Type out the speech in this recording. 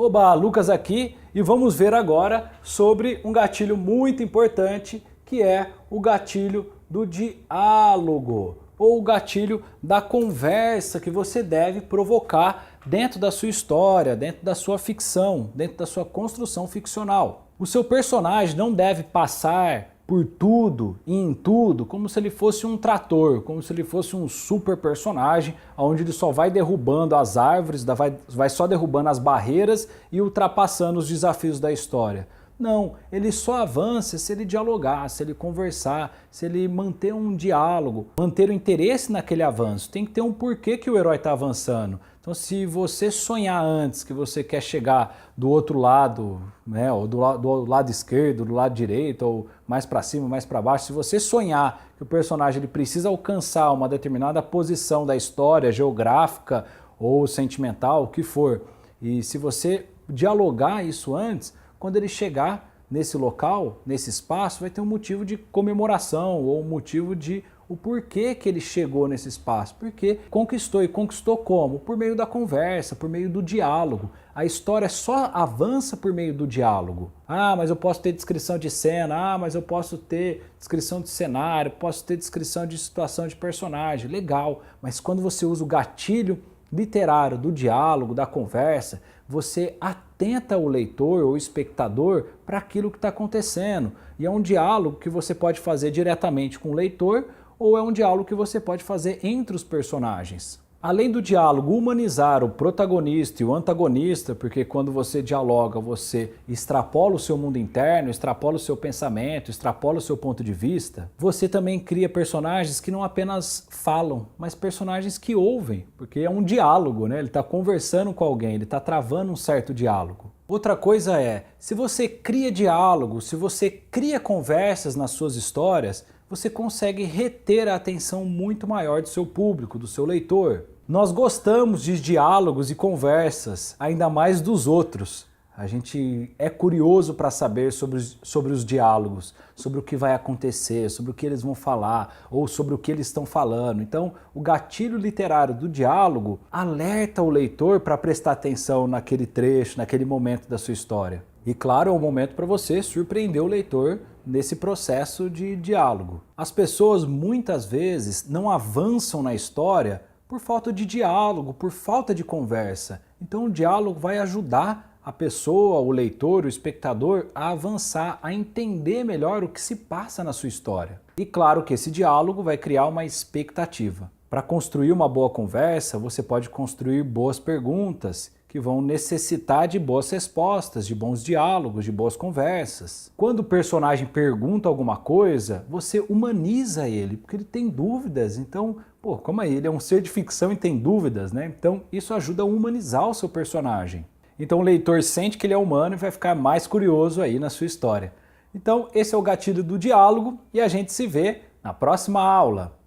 Oba, Lucas aqui e vamos ver agora sobre um gatilho muito importante que é o gatilho do diálogo ou o gatilho da conversa que você deve provocar dentro da sua história, dentro da sua ficção, dentro da sua construção ficcional. O seu personagem não deve passar por tudo e em tudo como se ele fosse um trator, como se ele fosse um super personagem, onde ele só vai derrubando as árvores, vai só derrubando as barreiras e ultrapassando os desafios da história. Não, ele só avança se ele dialogar, se ele conversar, se ele manter um diálogo, manter o interesse naquele avanço. Tem que ter um porquê que o herói está avançando. Então, se você sonhar antes que você quer chegar do outro lado, né, ou do lado esquerdo, do lado direito, ou mais para cima, mais para baixo, se você sonhar que o personagem ele precisa alcançar uma determinada posição da história, geográfica ou sentimental, o que for, e se você dialogar isso antes, quando ele chegar nesse local, nesse espaço, vai ter um motivo de comemoração ou um motivo de o porquê que ele chegou nesse espaço. Porque conquistou e conquistou como? Por meio da conversa, por meio do diálogo. A história só avança por meio do diálogo. Ah, mas eu posso ter descrição de cena, ah, mas eu posso ter descrição de cenário, posso ter descrição de situação de personagem. Legal, mas quando você usa o gatilho literário do diálogo, da conversa, você atenta o leitor ou o espectador para aquilo que está acontecendo. E é um diálogo que você pode fazer diretamente com o leitor ou é um diálogo que você pode fazer entre os personagens. Além do diálogo humanizar o protagonista e o antagonista, porque quando você dialoga, você extrapola o seu mundo interno, extrapola o seu pensamento, extrapola o seu ponto de vista, você também cria personagens que não apenas falam, mas personagens que ouvem, porque é um diálogo, né? Ele está conversando com alguém, ele está travando um certo diálogo. Outra coisa é, se você cria diálogo, se você cria conversas nas suas histórias, você consegue reter a atenção muito maior do seu público, do seu leitor. Nós gostamos de diálogos e conversas, ainda mais dos outros. A gente é curioso para saber sobre os diálogos, sobre o que vai acontecer, sobre o que eles vão falar ou sobre o que eles estão falando. Então, o gatilho literário do diálogo alerta o leitor para prestar atenção naquele trecho, naquele momento da sua história. E claro, é um momento para você surpreender o leitor nesse processo de diálogo. As pessoas muitas vezes não avançam na história por falta de diálogo, por falta de conversa. Então o diálogo vai ajudar a pessoa, o leitor, o espectador a avançar, a entender melhor o que se passa na sua história. E claro que esse diálogo vai criar uma expectativa. Para construir uma boa conversa, você pode construir boas perguntas, que vão necessitar de boas respostas, de bons diálogos, de boas conversas. Quando o personagem pergunta alguma coisa, você humaniza ele, porque ele tem dúvidas. Então, como é? Ele é um ser de ficção e tem dúvidas, né? Então, isso ajuda a humanizar o seu personagem. Então, o leitor sente que ele é humano e vai ficar mais curioso aí na sua história. Então, esse é o gatilho do diálogo e a gente se vê na próxima aula.